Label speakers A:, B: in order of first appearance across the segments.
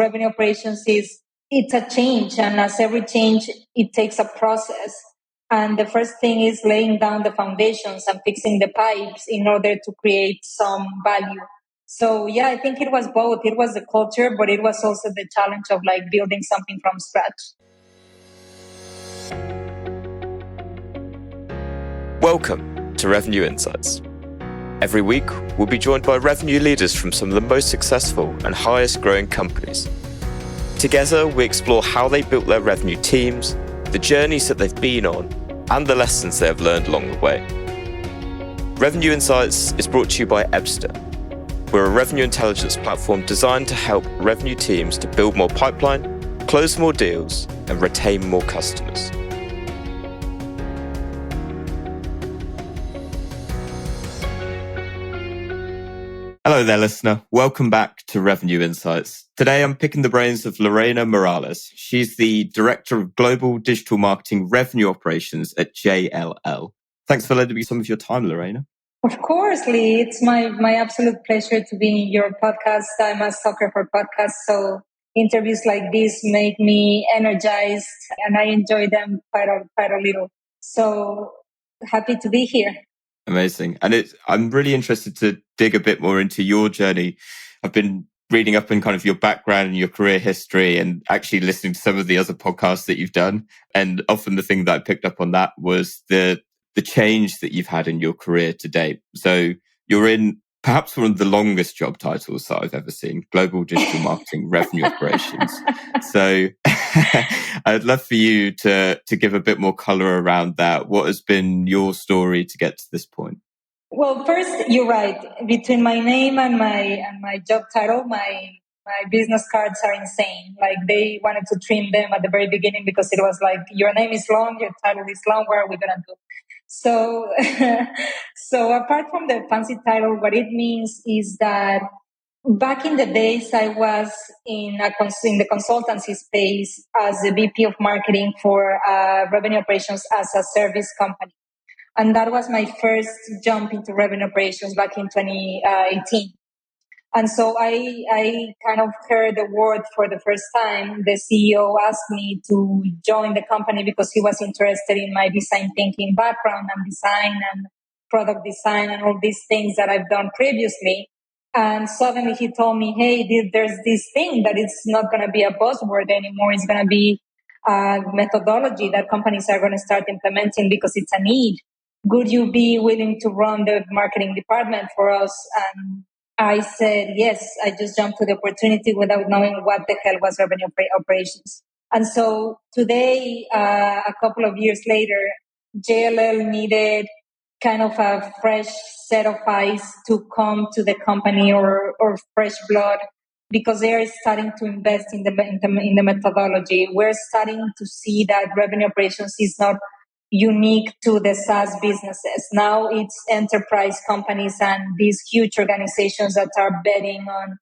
A: revenue operations it's a change, and as every change, it takes a process. And the first thing is laying down the foundations and fixing the pipes in order to create some value. So yeah, I think it was both. It was the culture, but it was also the challenge of like building something from scratch.
B: Welcome to Revenue Insights. Every week, we'll be joined by revenue leaders from some of the most successful and highest growing companies. Together, we explore how they built their revenue teams, the journeys that they've been on, and the lessons they have learned along the way. Revenue Insights is brought to you by Ebster. We're a revenue intelligence platform designed to help revenue teams to build more pipeline, close more deals, and retain more customers. Hello there, listener. Welcome back to Revenue Insights. Today, I'm picking the brains of Lorena Morales. She's the Director of Global Digital Marketing Revenue Operations at JLL. Thanks for lending me some of your time, Lorena.
A: Of course, Lee. It's my absolute pleasure to be in your podcast. I'm a sucker for podcasts, so interviews like this make me energized, and I enjoy them quite a little. So happy to be here.
B: Amazing. And I'm really interested to dig a bit more into your journey. I've been reading up on kind of your background and your career history and actually listening to some of the other podcasts that you've done. And often the thing that I picked up on that was the change that you've had in your career to date. So you're in perhaps one of the longest job titles that I've ever seen, Global Digital Marketing Revenue Operations. So I'd love for you to give a bit more color around that. What has been your story to get to this point?
A: Well, first, you're right. Between my name and my job title, my business cards are insane. Like they wanted to trim them at the very beginning because it was like, your name is long, your title is long, what are we going to do? So, so apart from the fancy title, what it means is that back in the days, I was in the consultancy space as the VP of marketing for revenue operations as a service company. And that was my first jump into revenue operations back in 2018. And so I kind of heard the word for the first time. The CEO asked me to join the company because he was interested in my design thinking background and design and product design and all these things that I've done previously. And suddenly he told me, hey, there's this thing that it's not going to be a buzzword anymore. It's going to be a methodology that companies are going to start implementing because it's a need. Would you be willing to run the marketing department for us? And I said, yes. I just jumped to the opportunity without knowing what the hell was revenue operations. And so today, a couple of years later, JLL needed kind of a fresh set of eyes to come to the company or fresh blood because they are starting to invest in the methodology. We're starting to see that revenue operations is not unique to the SaaS businesses. Now it's enterprise companies and these huge organizations that are betting on,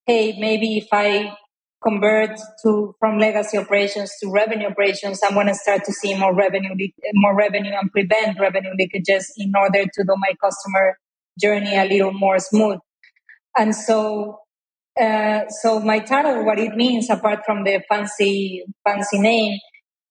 A: hey, maybe if I convert from legacy operations to revenue operations, I'm going to start to see more revenue and prevent revenue leakages in order to do my customer journey a little more smooth. And so my title, what it means, apart from the fancy name,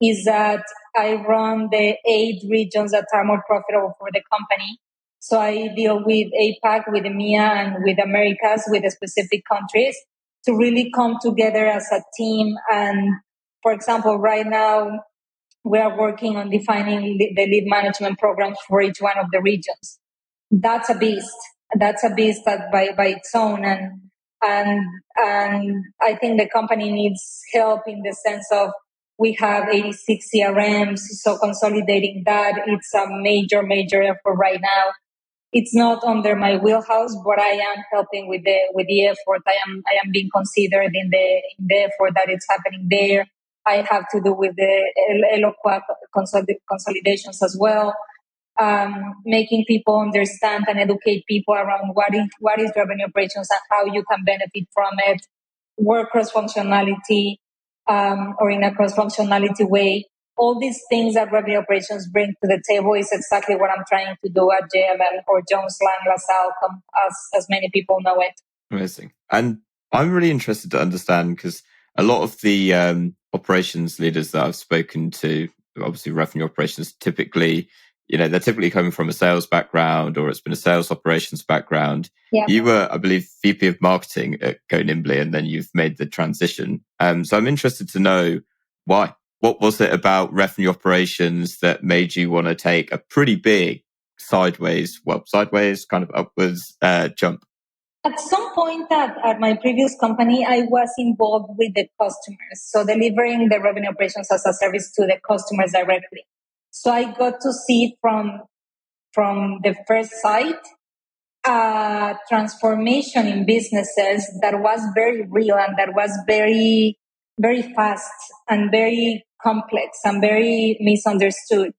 A: is that I run the 8 regions that are more profitable for the company. So I deal with APAC, with EMEA, and with Americas, with the specific countries to really come together as a team. And for example, right now, we are working on defining the lead management programs for each one of the regions. That's a beast. That's a beast by its own. And I think the company needs help in the sense of we have 86 CRMs, so consolidating that, it's a major effort right now. It's not under my wheelhouse, but I am helping with the effort. I am being considered in the effort that it's happening there. I have to do with the Eloqua consolidations as well. Making people understand and educate people around what is revenue operations and how you can benefit from it, work cross-functionality, or in a cross-functionality way. All these things that revenue operations bring to the table is exactly what I'm trying to do at JLL, or Jones Lang LaSalle, as many people know it.
B: Amazing. And I'm really interested to understand because a lot of the operations leaders that I've spoken to, obviously revenue operations, typically, they're typically coming from a sales background or it's been a sales operations background.
A: Yeah.
B: You were, I believe, VP of marketing at Go Nimbly, and then you've made the transition. So I'm interested to know why. What was it about revenue operations that made you want to take a pretty big sideways, kind of upwards jump?
A: At some point at my previous company, I was involved with the customers, so delivering the revenue operations as a service to the customers directly. So I got to see from the first sight a transformation in businesses that was very real and that was very, very fast and very complex and very misunderstood.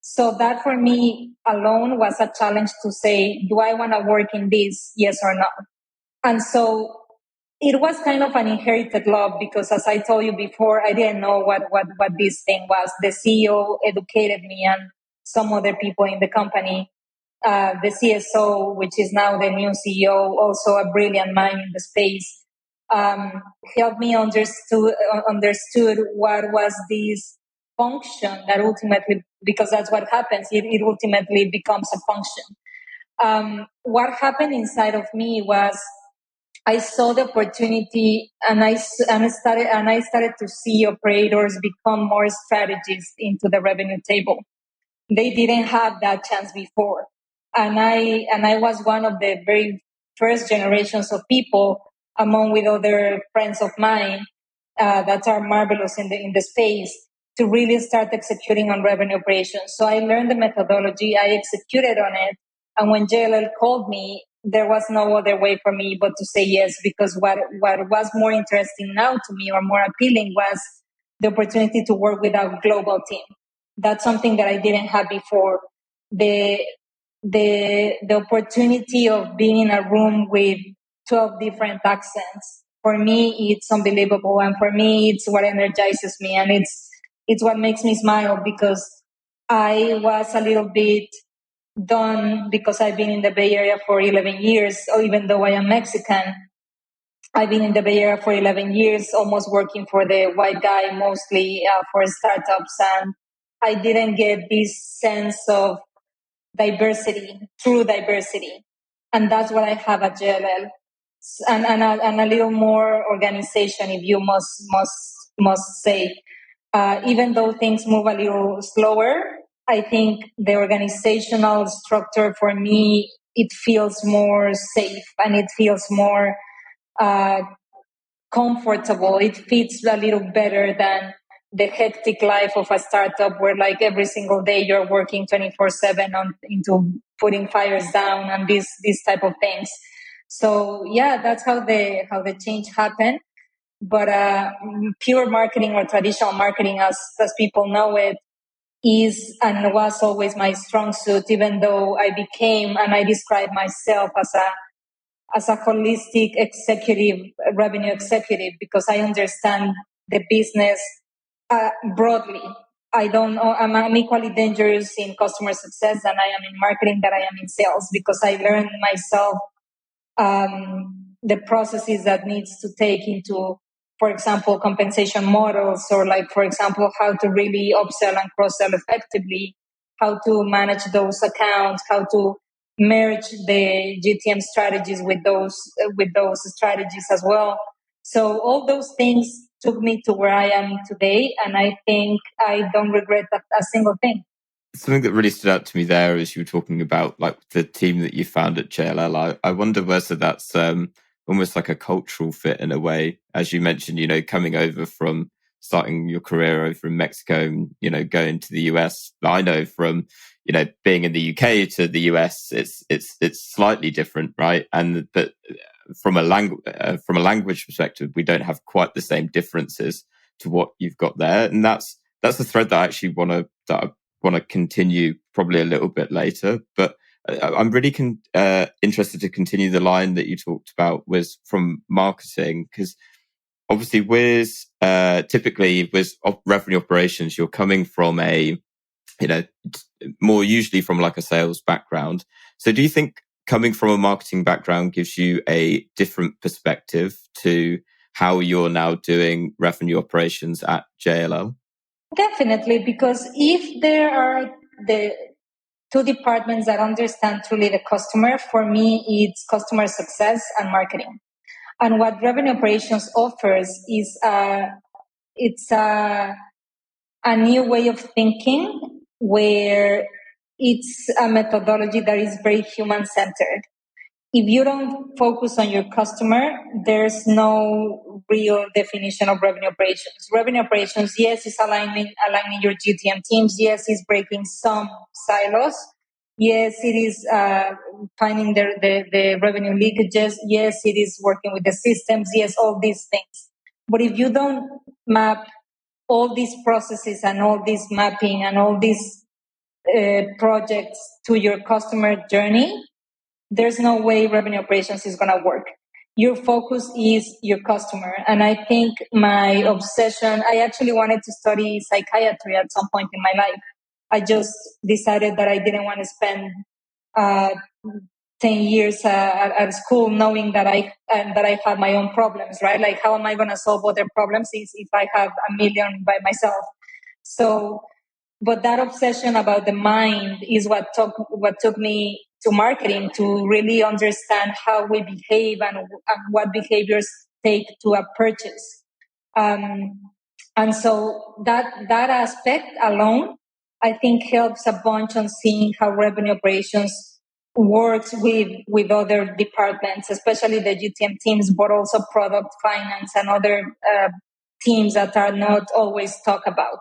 A: So that for me alone was a challenge to say, do I want to work in this? Yes or no? And so it was kind of an inherited love because, as I told you before, I didn't know what this thing was. The CEO educated me and some other people in the company. The CSO, which is now the new CEO, also a brilliant mind in the space, helped me understood what was this function that ultimately, because that's what happens, it ultimately becomes a function. What happened inside of me was I saw the opportunity, and I started to see operators become more strategists into the revenue table. They didn't have that chance before, and I was one of the very first generations of people, among with other friends of mine that are marvelous in the space, to really start executing on revenue operations. So I learned the methodology, I executed on it, and when JLL called me, there was no other way for me but to say yes, because what was more interesting now to me, or more appealing, was the opportunity to work with a global team. That's something that I didn't have before. The opportunity of being in a room with 12 different accents, for me it's unbelievable, and for me it's what energizes me, and it's what makes me smile, because I was a little bit done, because I've been in the Bay Area for 11 years, or even though I am Mexican, I've been in the Bay Area for 11 years, almost working for the white guy, mostly for startups. And I didn't get this sense of diversity, true diversity. And that's what I have at JLL. And a little more organization, if you must say. Even though things move a little slower, I think the organizational structure for me, it feels more safe and it feels more uh, comfortable. It fits a little better than the hectic life of a startup, where like every single day you're working 24/7 on into putting fires down and these type of things. So yeah, that's how the change happened. But pure marketing, or traditional marketing as people know it, is and was always my strong suit, even though I became, and I describe myself as a holistic executive, revenue executive, because I understand the business broadly. I don't know, I'm equally dangerous in customer success than I am in marketing, that I am in sales, because I learned myself the processes that needs to take into, for example, compensation models, or like, for example, how to really upsell and cross-sell effectively, how to manage those accounts, how to merge the GTM strategies with those strategies as well. So all those things took me to where I am today, and I think I don't regret a single thing.
B: Something that really stood out to me there is you were talking about like the team that you found at JLL. I wonder whether that's almost like a cultural fit in a way, as you mentioned, coming over from starting your career over in Mexico and, going to the US. I know from, being in the UK to the US, it's slightly different, right? But from a language perspective, we don't have quite the same differences to what you've got there. And that's the thread that I actually want to continue probably a little bit later, but I'm really interested to continue the line that you talked about was from marketing, because obviously typically with revenue operations, you're coming from more usually from like a sales background. So do you think coming from a marketing background gives you a different perspective to how you're now doing revenue operations at JLL?
A: Definitely, because if there are the two departments that understand truly the customer, for me, it's customer success and marketing. And what revenue operations offers is it's a new way of thinking where it's a methodology that is very human centered. If you don't focus on your customer, there's no real definition of revenue operations. Revenue operations, yes, is aligning your GTM teams. Yes, is breaking some silos. Yes, it is finding the revenue leakages. Yes, it is working with the systems. Yes, all these things. But if you don't map all these processes and all this mapping and all these projects to your customer journey, there's no way revenue operations is going to work. Your focus is your customer. And I think my obsession, I actually wanted to study psychiatry at some point in my life. I just decided that I didn't want to spend uh, 10 years at school knowing that I have my own problems, right? Like, how am I going to solve other problems if I have a million by myself? So, but that obsession about the mind is what took me to marketing, to really understand how we behave and what behaviors take to a purchase. And so that aspect alone, I think, helps a bunch on seeing how revenue operations works with other departments, especially the GTM teams, but also product, finance, and other teams that are not always talked about.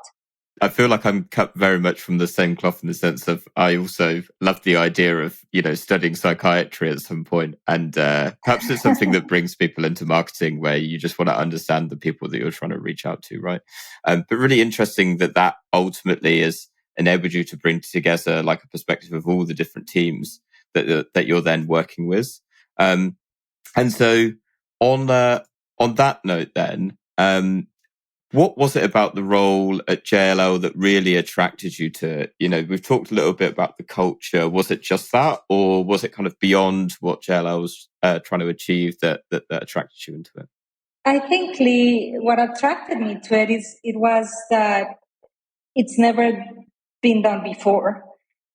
B: I feel like I'm cut very much from the same cloth in the sense of I also love the idea of, studying psychiatry at some point. And perhaps it's something that brings people into marketing where you just want to understand the people that you're trying to reach out to, right? But really interesting that ultimately has enabled you to bring together like a perspective of all the different teams that you're then working with. And so on that note then, what was it about the role at JLL that really attracted you to it? We've talked a little bit about the culture. Was it just that, or was it kind of beyond what JLL was trying to achieve that attracted you into it?
A: I think, Lee, what attracted me to it was that it's never been done before.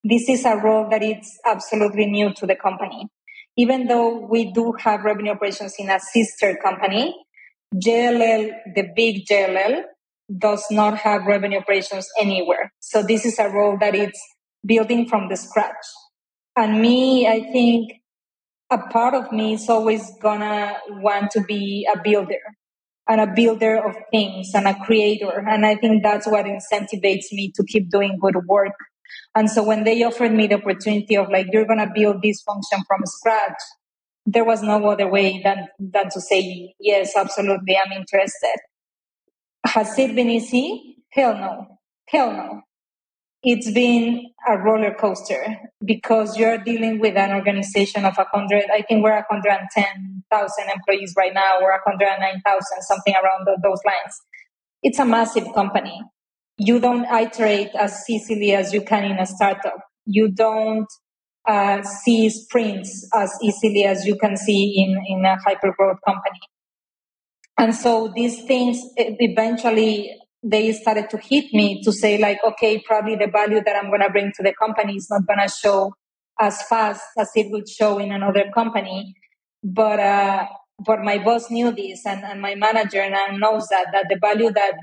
A: This is a role that is absolutely new to the company. Even though we do have revenue operations in a sister company, JLL, the big JLL, does not have revenue operations anywhere. So this is a role that it's building from the scratch. And me, I think a part of me is always gonna want to be a builder and a builder of things and a creator. And I think that's what incentivizes me to keep doing good work. And so when they offered me the opportunity of like, you're gonna build this function from scratch, there was no other way than to say, yes, absolutely, I'm interested. Has it been easy? Hell no. Hell no. It's been a roller coaster because you're dealing with an organization of 100, I think we're 110,000 employees right now, or 109,000, something around those lines. It's a massive company. You don't iterate as easily as you can in a startup. You don't see sprints as easily as you can see in a hyper growth company. And so these things eventually they started to hit me to say like, okay, probably the value that I'm going to bring to the company is not going to show as fast as it would show in another company. But my boss knew this, and my manager now knows that the value that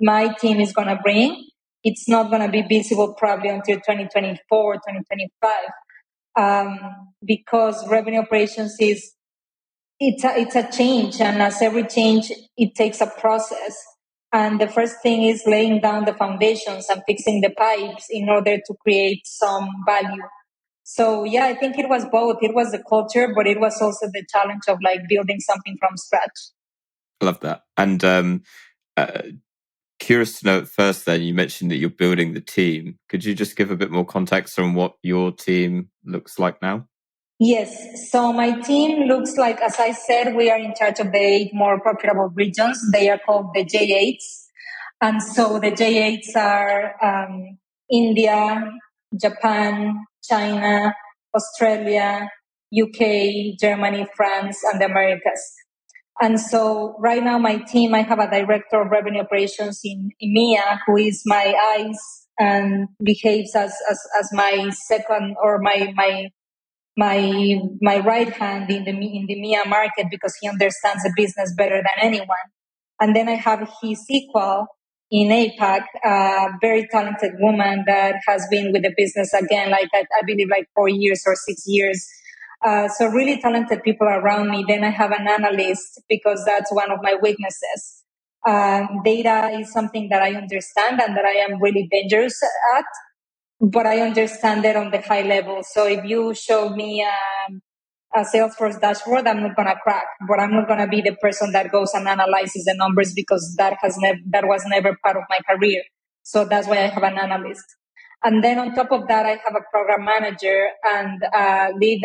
A: my team is going to bring, it's not going to be visible probably until 2024, 2025, because revenue operations it's a change, and as every change, it takes a process. And the first thing is laying down the foundations and fixing the pipes in order to create some value. So yeah, I think it was both. It was the culture, but it was also the challenge of like building something from scratch.
B: I love that. And curious to know at first then, you mentioned that you're building the team. Could you just give a bit more context on what your team looks like now?
A: Yes. So my team looks like, as I said, we are in charge of the 8 more profitable regions. They are called the J8s. And so the J8s are India, Japan, China, Australia, UK, Germany, France, and the Americas. And so right now, my team, I have a director of revenue operations in EMEA who is my eyes and behaves as my second or my right hand in the EMEA market because he understands the business better than anyone. And then I have his equal in APAC, a very talented woman that has been with the business again, like I believe like 4 years or 6 years. So really talented people around me. Then I have an analyst because that's one of my weaknesses. Data is something that I understand and that I am really dangerous at, but I understand it on the high level. So if you show me a Salesforce dashboard, I'm not going to crack, but I'm not going to be the person that goes and analyzes the numbers because that was never part of my career. So that's why I have an analyst. And then on top of that, I have a program manager and a lead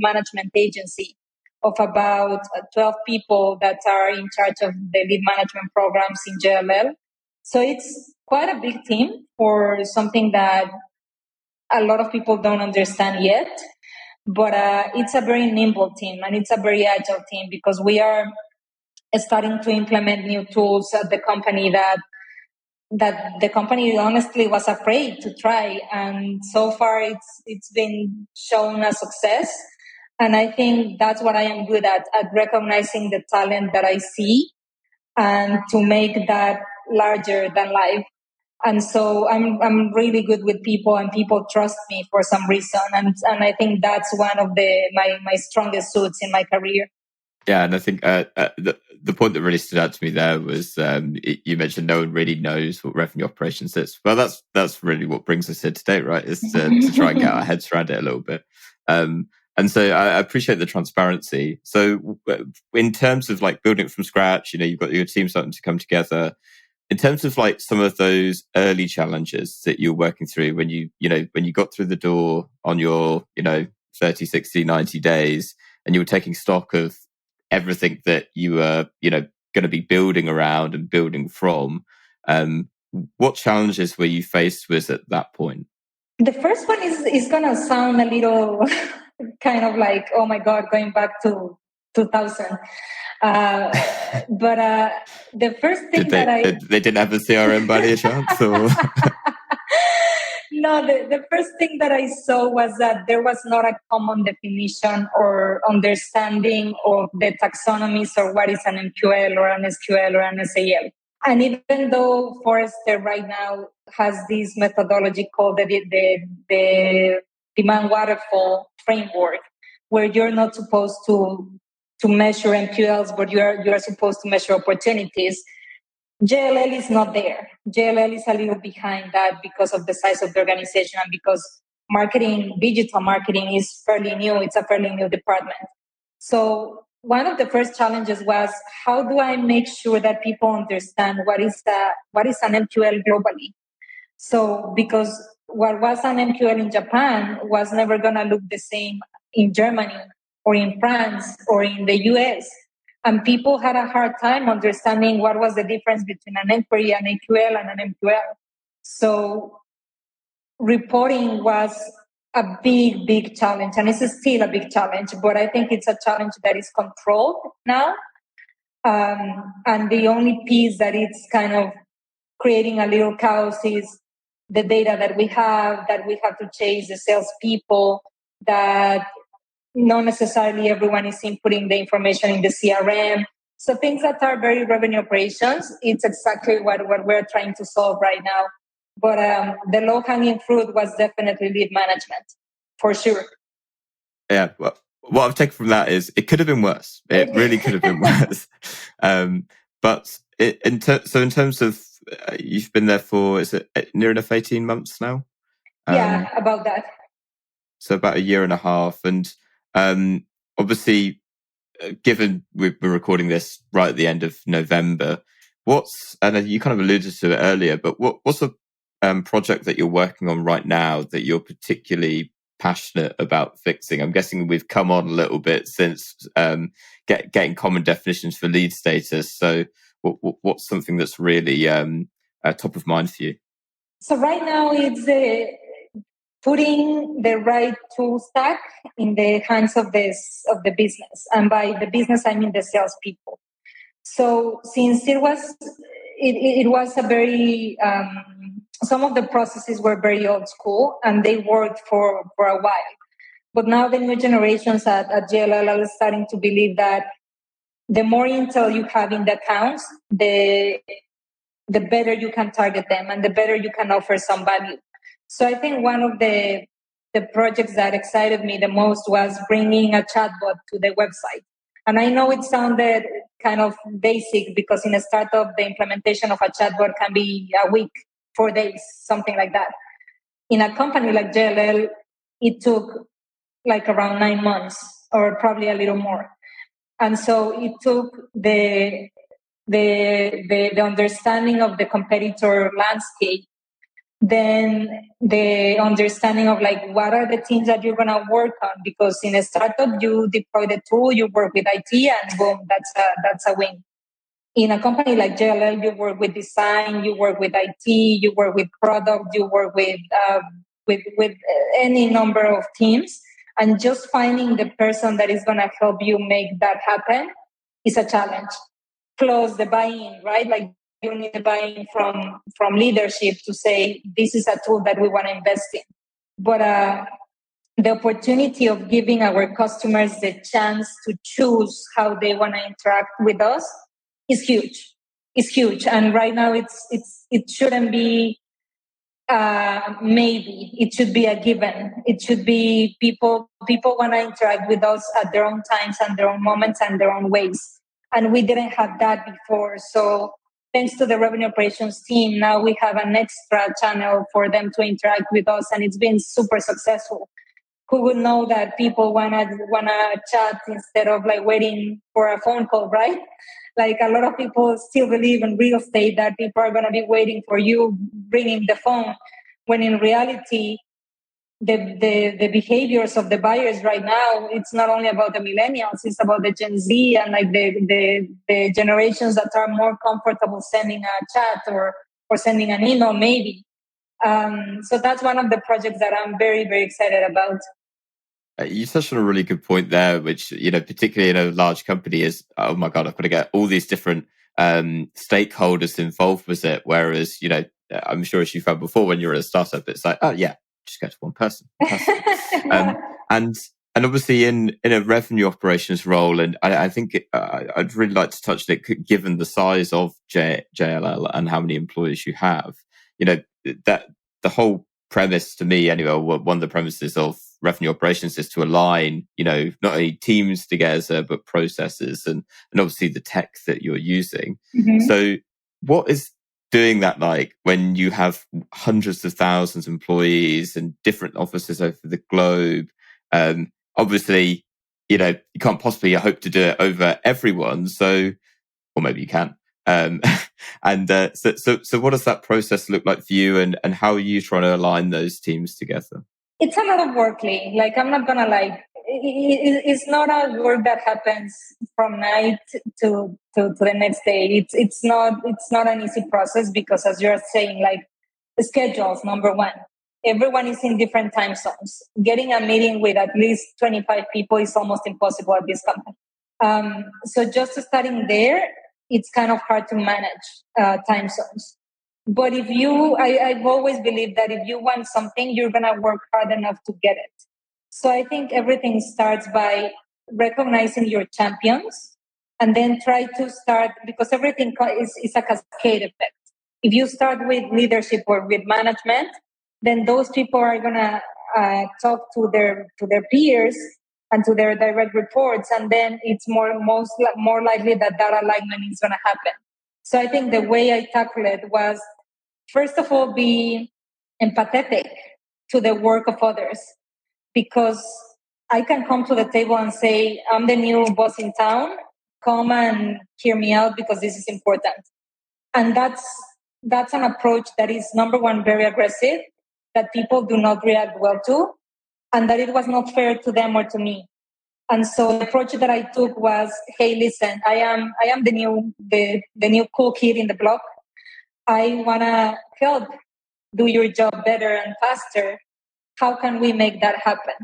A: management agency of about 12 people that are in charge of the lead management programs in JLL. So it's quite a big team for something that a lot of people don't understand yet. But it's a very nimble team and it's a very agile team because we are starting to implement new tools at the company that the company honestly was afraid to try. And so far it's been shown a success. And I think that's what I am good at recognizing the talent that I see and to make that larger than life. And so I'm really good with people and people trust me for some reason. And I think that's one of my strongest suits in my career.
B: Yeah, and I think the point that really stood out to me there was you mentioned no one really knows what revenue operations is. Well, that's really what brings us here today, right? Is to try and get our heads around it a little bit. And so I appreciate the transparency. So in terms of like building it from scratch, you've got your team starting to come together. In terms of like some of those early challenges that you're working through when you got through the door on your 30, 60, 90 days and you were taking stock of everything that you were going to be building around and building from, what challenges were you faced with at that point?
A: The first one is going to sound a little kind of like, oh my God, going back to 2000. But the first thing
B: they didn't have a CRM by any chance, or
A: no, the first thing that I saw was that there was not a common definition or understanding of the taxonomies or what is an MQL or an SQL or an SAL. And even though Forrester right now has this methodology called the demand waterfall framework, where you're not supposed to measure MQLs, but you are supposed to measure opportunities. JLL is not there. JLL is a little behind that because of the size of the organization and because digital marketing is fairly new. It's a fairly new department. So one of the first challenges was, how do I make sure that people understand what is an MQL globally? So because what was an MQL in Japan was never going to look the same in Germany or in France or in the US. And people had a hard time understanding what was the difference between an inquiry, an AQL, and an MQL. So reporting was a big, big challenge. And it's still a big challenge, but I think it's a challenge that is controlled now. And the only piece that it's kind of creating a little chaos is the data that we have to chase the salespeople, that not necessarily everyone is inputting the information in the CRM. So things that are very revenue operations, it's exactly what we're trying to solve right now. But the low-hanging fruit was definitely lead management, for sure.
B: Yeah, well, what I've taken from that is it could have been worse. It really could have been worse. But in terms of, you've been there for, is it near enough 18 months now?
A: Yeah, about that.
B: So about a year and a half. And obviously, given we're recording this right at the end of November, and you kind of alluded to it earlier, but what's a project that you're working on right now that you're particularly passionate about fixing? I'm guessing we've come on a little bit since getting common definitions for lead status. So what's something that's really top of mind for you?
A: So right now it's putting the right tool stack in the hands of the business. And by the business, I mean the salespeople. So since it was a very, some of the processes were very old school and they worked for a while. But now the new generations at JLL are starting to believe that the more intel you have in the accounts, the better you can target them and the better you can offer some value. So I think one of the projects that excited me the most was bringing a chatbot to the website. And I know it sounded kind of basic because in a startup, the implementation of a chatbot can be a week, 4 days, something like that. In a company like JLL, it took like around 9 months or probably a little more. And so it took the understanding of the competitor landscape, then the understanding of like what are the teams that you're gonna work on, because in a startup you deploy the tool, you work with IT, and boom, that's a win. In a company like JLL, you work with design, you work with IT, you work with product, you work with any number of teams, and just finding the person that is gonna help you make that happen is a challenge. Plus the buy-in, right? Like you need the buy-in from leadership to say this is a tool that we want to invest in. But the opportunity of giving our customers the chance to choose how they want to interact with us is huge. It's huge, and right now it shouldn't be maybe. It should be a given. It should be people want to interact with us at their own times and their own moments and their own ways. And we didn't have that before. So thanks to the revenue operations team, now we have an extra channel for them to interact with us, and it's been super successful. Who would know that people wanna chat instead of like waiting for a phone call, right? Like a lot of people still believe in real estate that people are gonna be waiting for you bringing the phone, when in reality, the behaviors of the buyers right now, it's not only about the millennials, it's about the Gen Z and like the generations that are more comfortable sending a chat or sending an email maybe. So that's one of the projects that I'm very, very excited about.
B: You touched on a really good point there, which, particularly in a large company is, oh my God, I've got to get all these different stakeholders involved with it. Whereas, I'm sure as you found before when you're at a startup, it's like, oh yeah, just go to one person.
A: Yeah.
B: And obviously in a revenue operations role, and I think I'd really like to touch on it, given the size of JLL and how many employees you have, that the whole premise to me anyway, one of the premises of revenue operations is to align, not only teams together, but processes and obviously the tech that you're using.
A: Mm-hmm.
B: So what is doing that like when you have hundreds of thousands of employees and different offices over the globe? Obviously, you can't possibly hope to do it over everyone. So, or maybe you can. And so what does that process look like for you, and how are you trying to align those teams together?
A: It's a lot of work, Lee. Like, I'm not gonna lie. It's not a work that happens from night to the next day. It's not an easy process because, as you're saying, like the schedules, number one. Everyone is in different time zones. Getting a meeting with at least 25 people is almost impossible at this company. So just starting there, it's kind of hard to manage time zones. But I've always believed that if you want something, you're going to work hard enough to get it. So I think everything starts by recognizing your champions and then try to start, because everything is a cascade effect. If you start with leadership or with management, then those people are going to talk to their peers and to their direct reports. And then it's more likely that alignment is going to happen. So I think the way I tackled it was, first of all, be empathetic to the work of others, because I can come to the table and say, I'm the new boss in town, come and hear me out because this is important. And that's an approach that is, number one, very aggressive, that people do not react well to, and that it was not fair to them or to me. And so the approach that I took was, hey, listen, I am the new cool kid in the block. I want to help do your job better and faster. how can we make that happen?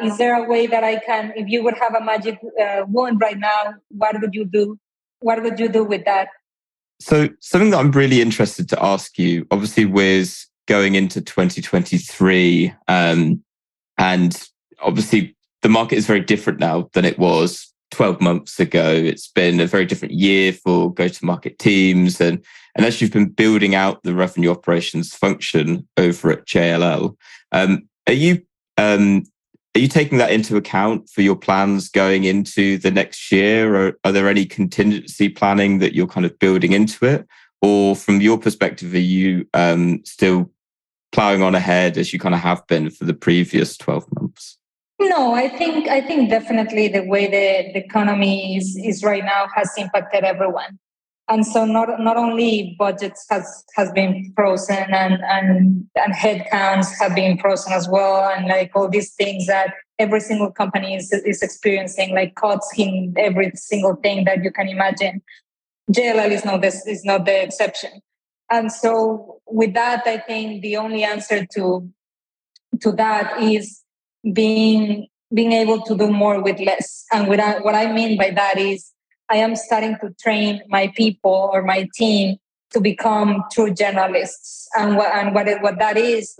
A: Is there a way that I can, if you would have a magic wand right now, what would you do? What would you do with that?
B: So something that I'm really interested to ask you, obviously with going into 2023, and obviously the market is very different now than it was 12 months ago. It's been a very different year for go-to-market teams. And as you've been building out the revenue operations function over at JLL, are you taking that into account for your plans going into the next year? Or are there any contingency planning that you're kind of building into it? Or from your perspective, are you still plowing on ahead as you kind of have been for the previous 12 months?
A: No, I think definitely the way the economy is right now has impacted everyone. And so not only budgets has been frozen and headcounts have been frozen as well, and like all these things that every single company is experiencing, like cuts in every single thing that you can imagine. JLL is not the exception. And so with that, I think the only answer to that is being able to do more with less. And what I mean by that is I am starting to train my people or my team to become true generalists. And what that is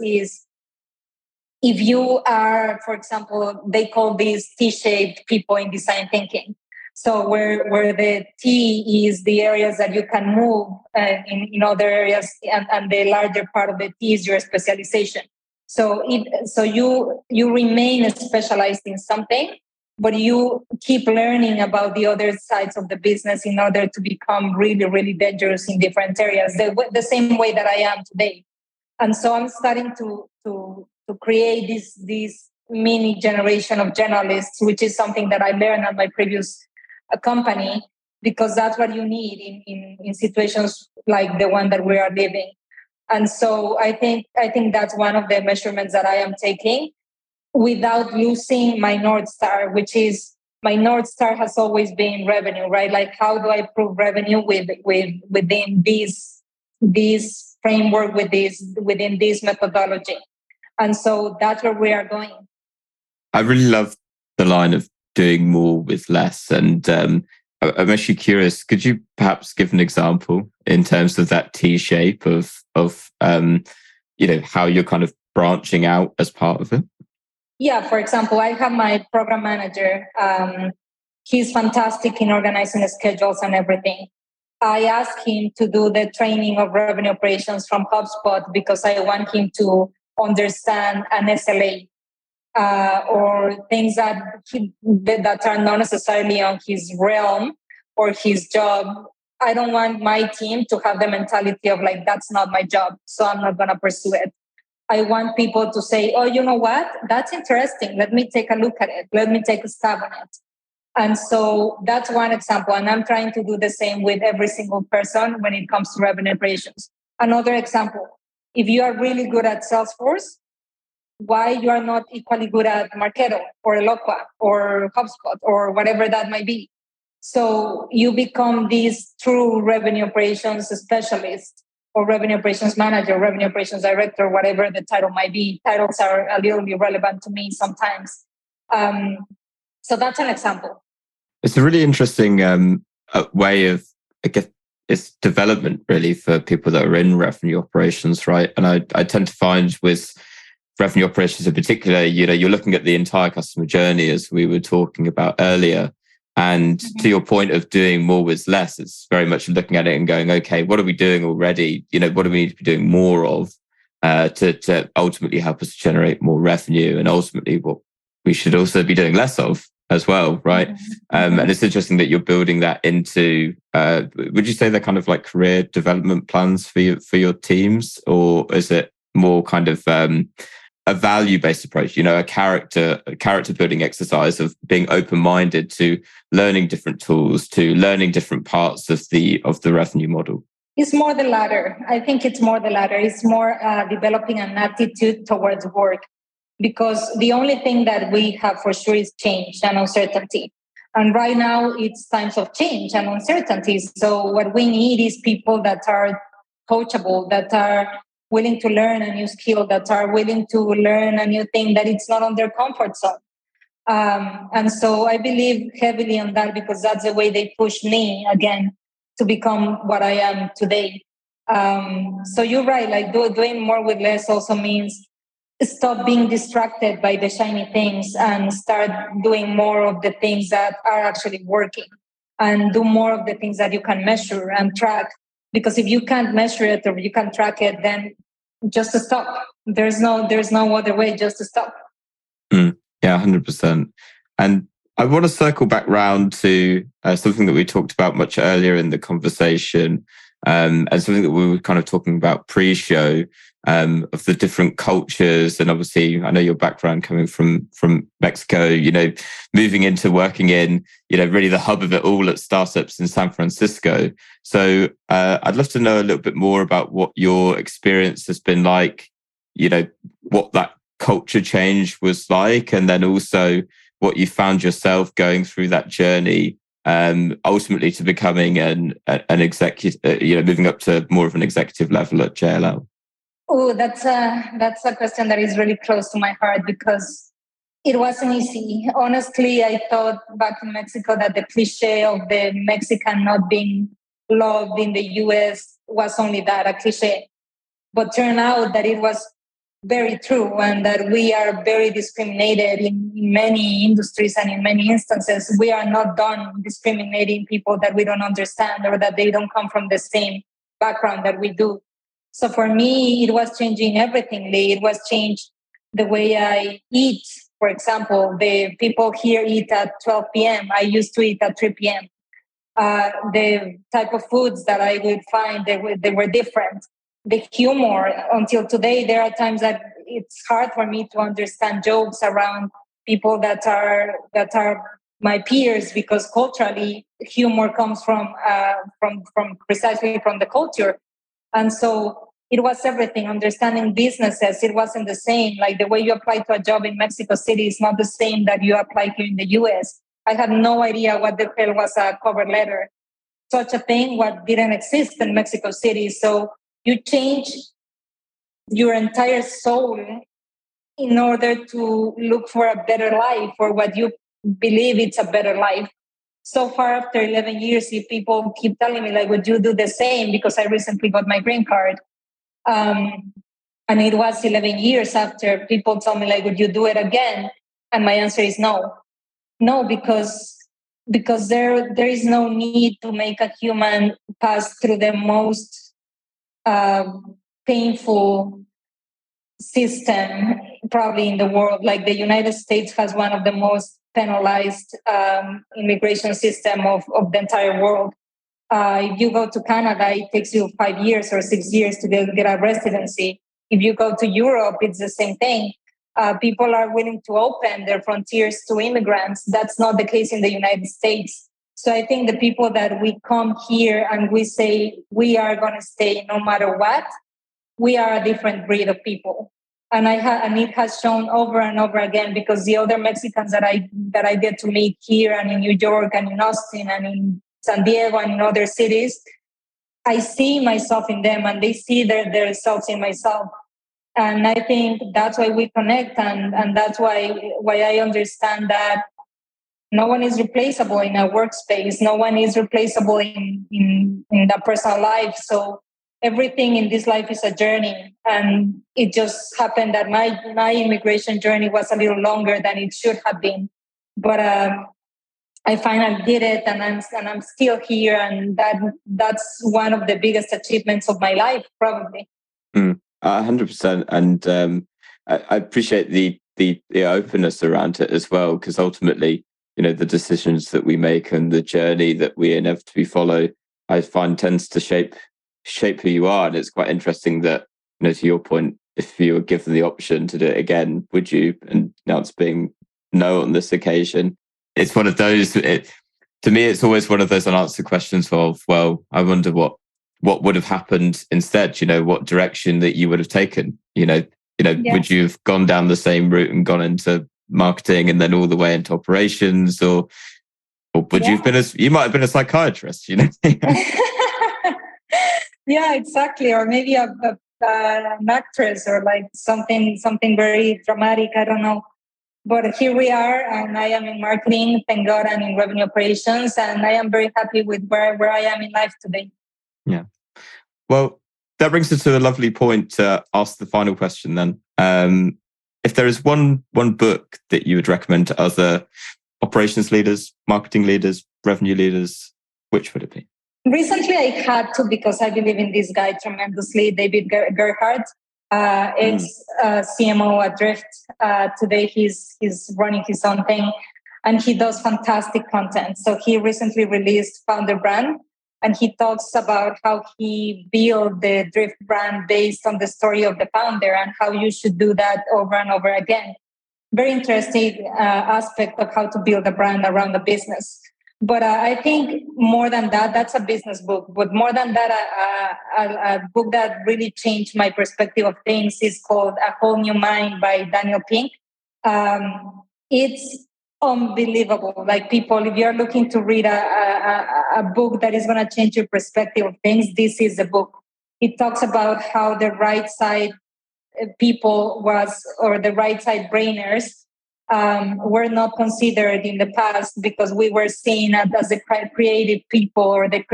A: if you are, for example, they call these T-shaped people in design thinking. So where the T is the areas that you can move in other areas, and the larger part of the T is your specialization. So you remain specialized in something, but you keep learning about the other sides of the business in order to become really, really dangerous in different areas, the same way that I am today. And so I'm starting to create this mini generation of journalists, which is something that I learned at my previous company, because that's what you need in situations like the one that we are living. And so I think that's one of the measurements that I am taking without losing my North Star, which is my North Star has always been revenue, right? Like, how do I prove revenue within this framework, within this methodology? And so that's where we are going.
B: I really love the line of doing more with less. And I'm actually curious, could you perhaps give an example in terms of that T shape of how you're kind of branching out as part of it?
A: Yeah, for example, I have my program manager. He's fantastic in organizing the schedules and everything. I asked him to do the training of revenue operations from HubSpot because I want him to understand an SLA or things that are not necessarily on his realm or his job. I don't want my team to have the mentality of like, that's not my job, so I'm not going to pursue it. I want people to say, oh, you know what? That's interesting. Let me take a look at it. Let me take a stab on it. And so that's one example. And I'm trying to do the same with every single person when it comes to revenue operations. Another example, if you are really good at Salesforce, why you are not equally good at Marketo or Eloqua or HubSpot or whatever that might be. So you become this true revenue operations specialist or revenue operations manager, revenue operations director, whatever the title might be. Titles are a little irrelevant to me sometimes. So that's an example.
B: It's a really interesting way of, I guess, it's development really for people that are in revenue operations, right? And I tend to find with revenue operations in particular, you're looking at the entire customer journey as we were talking about earlier. And to your point of doing more with less, it's very much looking at it and going, okay, what are we doing already? What do we need to be doing more of to ultimately help us generate more revenue, and ultimately what we should also be doing less of as well, right? And it's interesting that you're building that into, would you say they're kind of like career development plans for your teams, or is it more kind of a value-based approach, a character building exercise of being open-minded to learning different tools, to learning different parts of the revenue model?
A: It's more the latter. I think it's more the latter. It's more developing an attitude towards work, because the only thing that we have for sure is change and uncertainty. And right now it's times of change and uncertainty. So what we need is people that are coachable, that are willing to learn a new skill, that are willing to learn a new thing that it's not on their comfort zone. And so I believe heavily on that, because that's the way they push me again to become what I am today. So you're right, like doing more with less also means stop being distracted by the shiny things and start doing more of the things that are actually working, and do more of the things that you can measure and track. Because if you can't measure it or you can't track it, then just to stop. There's no other way, just to stop.
B: Yeah, 100%. And I want to circle back round to something that we talked about much earlier in the conversation, and something that we were kind of talking about pre-show, of the different cultures. And obviously, I know your background coming from Mexico, moving into working in, really the hub of it all at startups in San Francisco. So I'd love to know a little bit more about what your experience has been like, what that culture change was like, and then also what you found yourself going through that journey, ultimately to becoming an executive, moving up to more of an executive level at JLL.
A: Oh, that's a question that is really close to my heart, because it wasn't easy. Honestly, I thought back in Mexico that the cliche of the Mexican not being loved in the US was only that, a cliche. But turned out that it was very true, and that we are very discriminated in many industries, and in many instances, we are not done discriminating people that we don't understand or that they don't come from the same background that we do. So for me, it was changing everything, Lee. It was changed the way I eat. For example, the people here eat at 12 p.m. I used to eat at 3 p.m. The type of foods that I would find, they were different. The humor, until today, there are times that it's hard for me to understand jokes around people that are my peers, because culturally humor comes from precisely from the culture. And so it was everything. Understanding businesses, it wasn't the same. Like the way you apply to a job in Mexico City is not the same that you apply here in the US. I had no idea what the hell was a cover letter. Such a thing what didn't exist in Mexico City. So you change your entire soul in order to look for a better life, or what you believe it's a better life. So far, after 11 years, if people keep telling me, like, would you do the same? Because I recently got my green card. And it was 11 years after people told me, like, would you do it again? And my answer is no. No, because there is no need to make a human pass through the most painful system probably in the world. Like the United States has one of the most penalized immigration system of the entire world. If you go to Canada, it takes you 5 years or 6 years to get a residency. If you go to Europe, it's the same thing. People are willing to open their frontiers to immigrants. That's not the case in the United States. So I think the people that we come here and we say we are going to stay no matter what, we are a different breed of people. And and it has shown over and over again, because the other Mexicans that I get to meet here and in New York and in Austin and in San Diego and in other cities, I see myself in them and they see their results in myself. And I think that's why we connect, and that's why I understand that no one is replaceable in a workspace. No one is replaceable in the personal life. So everything in this life is a journey. And it just happened that my immigration journey was a little longer than it should have been. But I finally did it, and I'm still here, and that's one of the biggest achievements of my life, probably.
B: 100%, and I appreciate the openness around it as well, because ultimately, the decisions that we make and the journey that we inevitably follow, I find tends to shape who you are. And it's quite interesting that, to your point, if you were given the option to do it again, would you? And now it's being no on this occasion. It's one of those. To me, it's always one of those unanswered questions of, well, I wonder what would have happened instead. What direction that you would have taken. Yeah. Would you have gone down the same route and gone into marketing and then all the way into operations, or would you have been you might have been a psychiatrist?
A: Yeah, exactly. Or maybe a an actress or like something very dramatic. I don't know. But here we are, and I am in marketing, thank God, and in revenue operations, and I am very happy with where I am in life today.
B: Yeah. Well, that brings us to a lovely point to ask the final question then. If there is one book that you would recommend to other operations leaders, marketing leaders, revenue leaders, which would it be?
A: Recently, I had to, because I believe in this guy tremendously, David Gerhardt. It's CMO at Drift. Today, he's running his own thing, and he does fantastic content. So he recently released Founder Brand, and he talks about how he built the Drift brand based on the story of the founder and how you should do that over and over again. Very interesting aspect of how to build a brand around a business. But I think more than that, that's a business book. But more than that, a book that really changed my perspective of things is called A Whole New Mind by Daniel Pink. It's unbelievable. Like, people, if you're looking to read a book that is going to change your perspective of things, this is the book. It talks about how the right side people or the right side brainers were not considered in the past because we were seen as the creative people, or that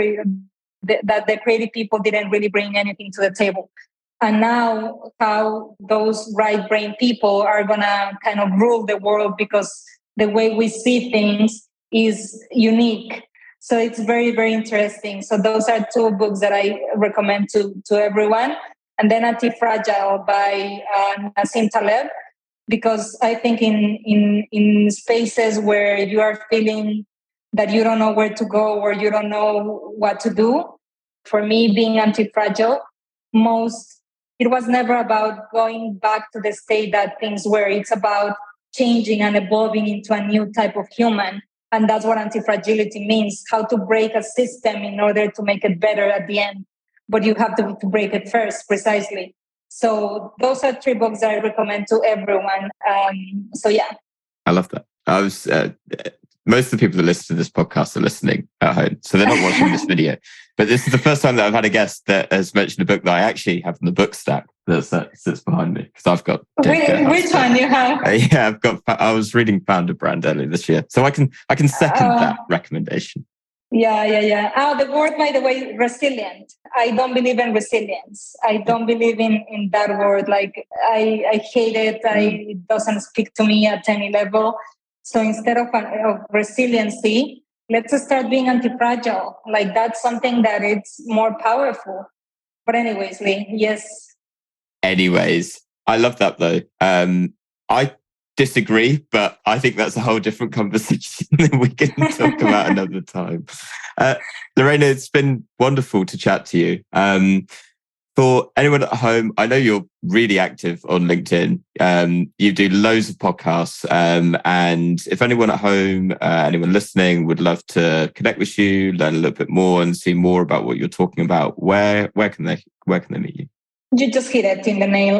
A: the creative people didn't really bring anything to the table. And now how those right brain people are going to kind of rule the world because the way we see things is unique. So it's very, very interesting. So those are two books that I recommend to everyone. And then Anti-Fragile by Nassim Taleb, because I think in spaces where you are feeling that you don't know where to go or you don't know what to do, for me, being anti-fragile, it was never about going back to the state that things were. It's about changing and evolving into a new type of human. And that's what anti-fragility means, how to break a system in order to make it better at the end. But you have to break it first, precisely. So those are three books that I recommend to everyone. So yeah.
B: I love that. I was most of the people that listen to this podcast are listening at home, so they're not watching this video. But this is the first time that I've had a guest that has mentioned a book that I actually have in the book stack that sits behind me, because I've got.
A: Which one you have?
B: Yeah, I've got. I was reading Founder Brand earlier this year, so I can second that recommendation.
A: Yeah. The word, by the way, resilient. I don't believe in resilience. I don't believe in that word. Like, I hate it. It doesn't speak to me at any level. So instead of resiliency, let's start being anti-fragile. Like, that's something that it's more powerful. But anyways, Lee, yes.
B: Anyways, I love that though. I disagree, but I think that's a whole different conversation that we can talk about another time. Lorena, it's been wonderful to chat to you. For anyone at home, I know you're really active on LinkedIn. You do loads of podcasts. And if anyone at home, anyone listening would love to connect with you, learn a little bit more and see more about what you're talking about, where can they meet you?
A: You just hit it in the nail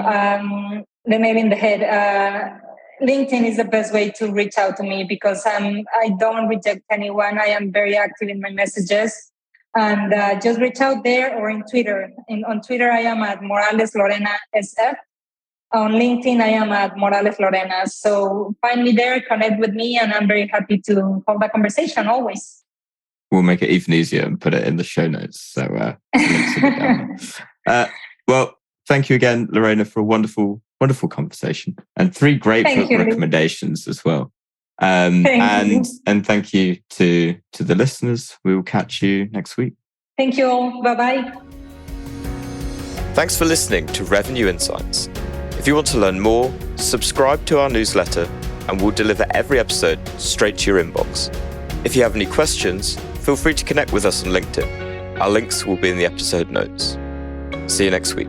A: in the head. LinkedIn is the best way to reach out to me because I don't reject anyone. I am very active in my messages, and just reach out there or in Twitter. On Twitter, I am at Morales Lorena SF. On LinkedIn, I am at Morales Lorena. So find me there, connect with me, and I'm very happy to hold a conversation always.
B: We'll make it even easier and put it in the show notes. So well, thank you again, Lorena, for a wonderful conversation and 3 great book recommendations as well. And thank you to the listeners. We will catch you next week.
A: Thank you all. Bye-bye.
C: Thanks for listening to Revenue Insights. If you want to learn more, subscribe to our newsletter and we'll deliver every episode straight to your inbox. If you have any questions, feel free to connect with us on LinkedIn. Our links will be in the episode notes. See you next week.